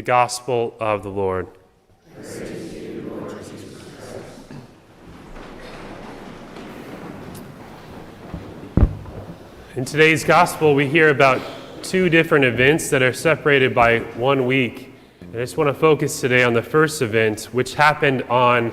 gospel of the Lord. In today's gospel, we hear about two different events that are separated by 1 week. And I just want to focus today on the first event, which happened on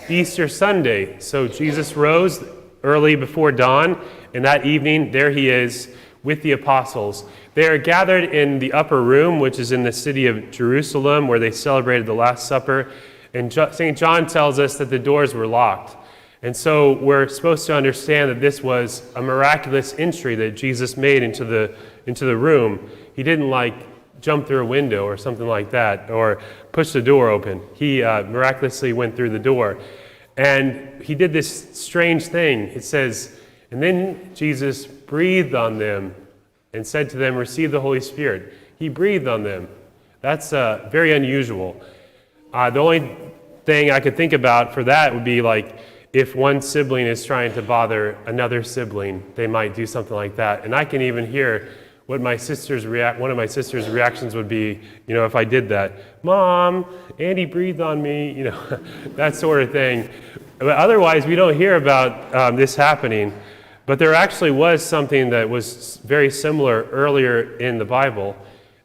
Easter Sunday. So Jesus rose early before dawn, and that evening, there he is with the apostles. They are gathered in the upper room, which is in the city of Jerusalem, where they celebrated the Last Supper. And St. John tells us that the doors were locked. And so we're supposed to understand that this was a miraculous entry that Jesus made into the room. He didn't jump through a window or something like that, or push the door open. He miraculously went through the door. And he did this strange thing. It says, and then Jesus breathed on them and said to them, receive the Holy Spirit. He breathed on them. That's very unusual. The only thing I could think about for that would be if one sibling is trying to bother another sibling, they might do something like that. And I can even hear what one of my sister's reactions would be, if I did that. Mom, Andy breathed on me, that sort of thing. But otherwise, we don't hear about this happening. But there actually was something that was very similar earlier in the Bible,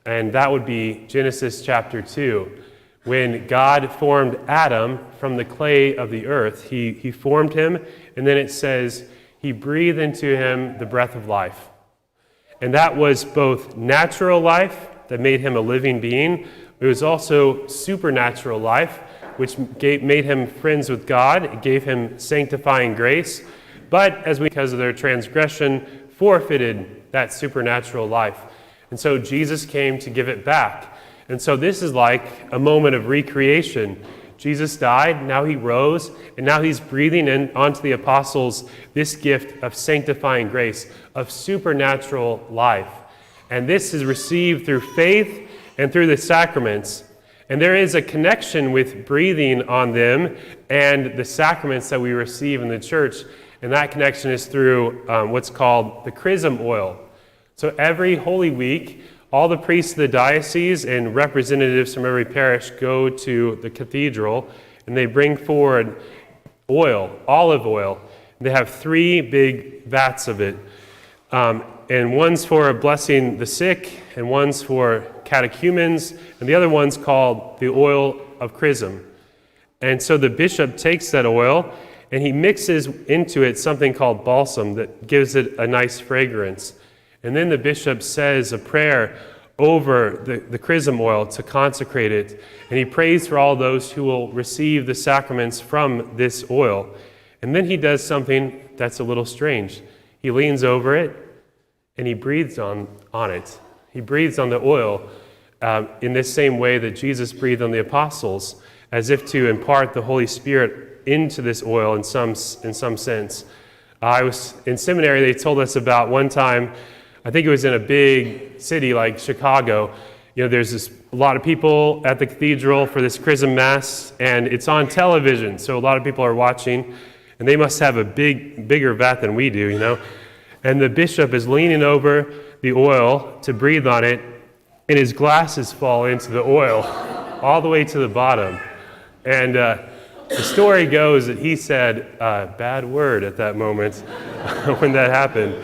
and that would be Genesis chapter 2. When God formed Adam from the clay of the earth, he formed him, and then it says he breathed into him the breath of life. And that was both natural life that made him a living being. It was also supernatural life, which made him friends with God. It gave him sanctifying grace. But because of their transgression, forfeited that supernatural life. And so Jesus came to give it back. And so this is like a moment of recreation. Jesus died, now he rose, and now he's breathing in onto the apostles this gift of sanctifying grace, of supernatural life. And this is received through faith and through the sacraments. And there is a connection with breathing on them and the sacraments that we receive in the church. And that connection is through what's called the Chrism oil. So every Holy Week, all the priests of the diocese and representatives from every parish go to the cathedral and they bring forward oil, olive oil. They have 3 big vats of it. And one's for blessing the sick, and one's for catechumens, and the other one's called the oil of Chrism. And so the bishop takes that oil and he mixes into it something called balsam that gives it a nice fragrance. And then the bishop says a prayer over the chrism oil to consecrate it. And he prays for all those who will receive the sacraments from this oil. And then he does something that's a little strange. He leans over it and he breathes on it. He breathes on the oil in this same way that Jesus breathed on the apostles, as if to impart the Holy Spirit into this oil in some sense. I was in seminary. They told us about one time, I think it was in a big city like Chicago. There's a lot of people at the cathedral for this Chrism Mass, and it's on television, so a lot of people are watching, and they must have a bigger vat than we do, And the bishop is leaning over the oil to breathe on it, and his glasses fall into the oil all the way to the bottom. And the story goes that he said a bad word at that moment when that happened.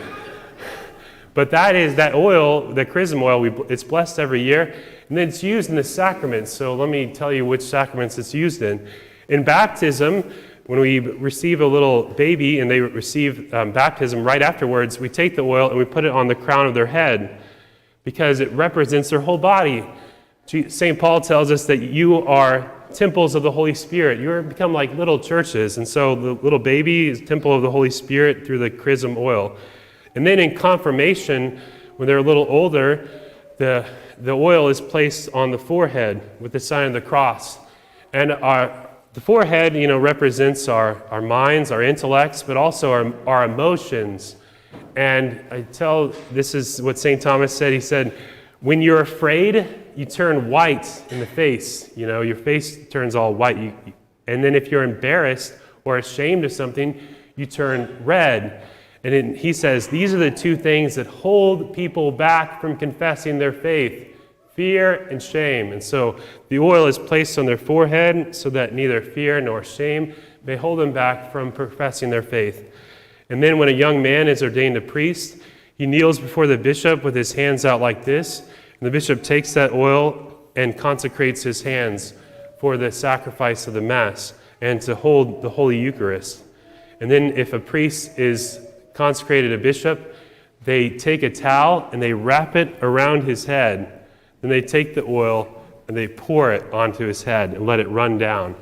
But that oil, the chrism oil, it's blessed every year, and then it's used in the sacraments. So let me tell you which sacraments it's used in. In baptism, when we receive a little baby and they receive baptism right afterwards, we take the oil and we put it on the crown of their head because it represents their whole body. St. Paul tells us that you are temples of the Holy Spirit. You become like little churches, and so the little baby is temple of the Holy Spirit through the chrism oil. And then in confirmation, when they're a little older, the oil is placed on the forehead with the sign of the cross. And the forehead, represents our minds, our intellects, but also our emotions. And this is what St. Thomas said. He said, when you're afraid, you turn white in the face. Your face turns all white. And then if you're embarrassed or ashamed of something, you turn red. And he says, these are the 2 things that hold people back from confessing their faith: fear and shame. And so the oil is placed on their forehead so that neither fear nor shame may hold them back from professing their faith. And then when a young man is ordained a priest, he kneels before the bishop with his hands out like this, and the bishop takes that oil and consecrates his hands for the sacrifice of the Mass and to hold the Holy Eucharist. And then if a priest is consecrated a bishop, they take a towel and they wrap it around his head. Then they take the oil and they pour it onto his head and let it run down.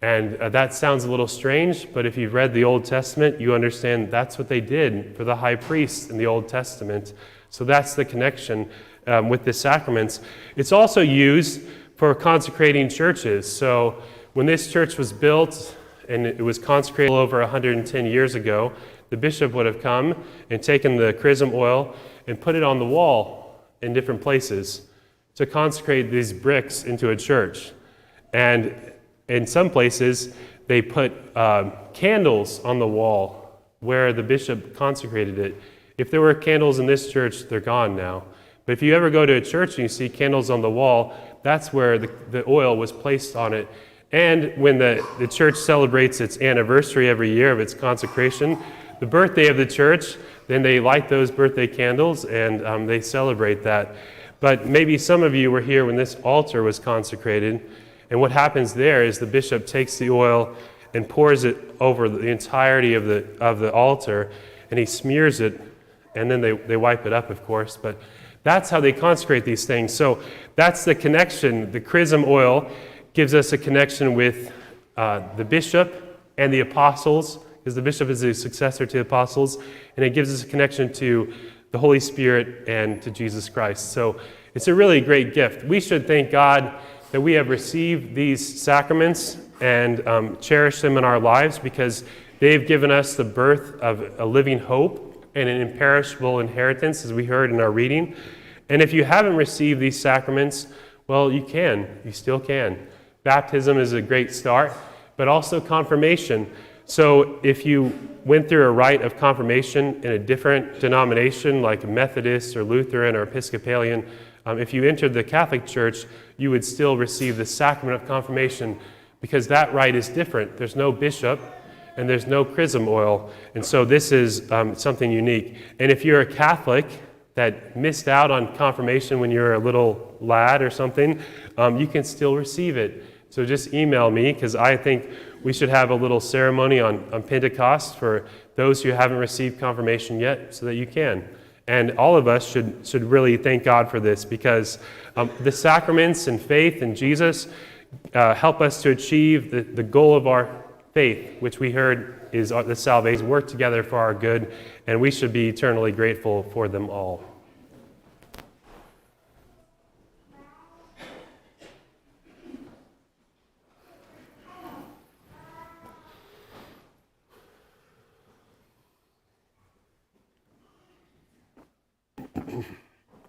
And that sounds a little strange, but if you've read the Old Testament, you understand that's what they did for the high priest in the Old Testament. So that's the connection with the sacraments. It's also used for consecrating churches. So when this church was built and it was consecrated over 110 years ago, the bishop would have come and taken the chrism oil and put it on the wall in different places to consecrate these bricks into a church. And in some places, they put candles on the wall where the bishop consecrated it. If there were candles in this church, they're gone now. But if you ever go to a church and you see candles on the wall, that's where the oil was placed on it. And when the church celebrates its anniversary every year of its consecration, the birthday of the church, then they light those birthday candles and they celebrate that. But maybe some of you were here when this altar was consecrated. And what happens there is the bishop takes the oil and pours it over the entirety of the altar, and he smears it, and then they wipe it up, of course. But that's how they consecrate these things. So that's the connection. The chrism oil gives us a connection with the bishop and the apostles, because the bishop is the successor to the apostles, and it gives us a connection to the Holy Spirit and to Jesus Christ. So it's a really great gift. We should thank God that we have received these sacraments and cherish them in our lives, because they've given us the birth of a living hope and an imperishable inheritance, as we heard in our reading. And if you haven't received these sacraments, well, you still can. Baptism is a great start, but also confirmation. So if you went through a rite of confirmation in a different denomination, like Methodist or Lutheran or Episcopalian, if you entered the Catholic Church, you would still receive the sacrament of confirmation, because that rite is different. There's no bishop and there's no chrism oil. And so this is something unique. And if you're a Catholic that missed out on confirmation when you were a little lad or something, you can still receive it. So just email me, because I think we should have a little ceremony on Pentecost for those who haven't received confirmation yet, so that you can. And all of us should really thank God for this, because the sacraments and faith in Jesus help us to achieve the goal of our faith, which we heard is the salvation, work together for our good, and we should be eternally grateful for them all.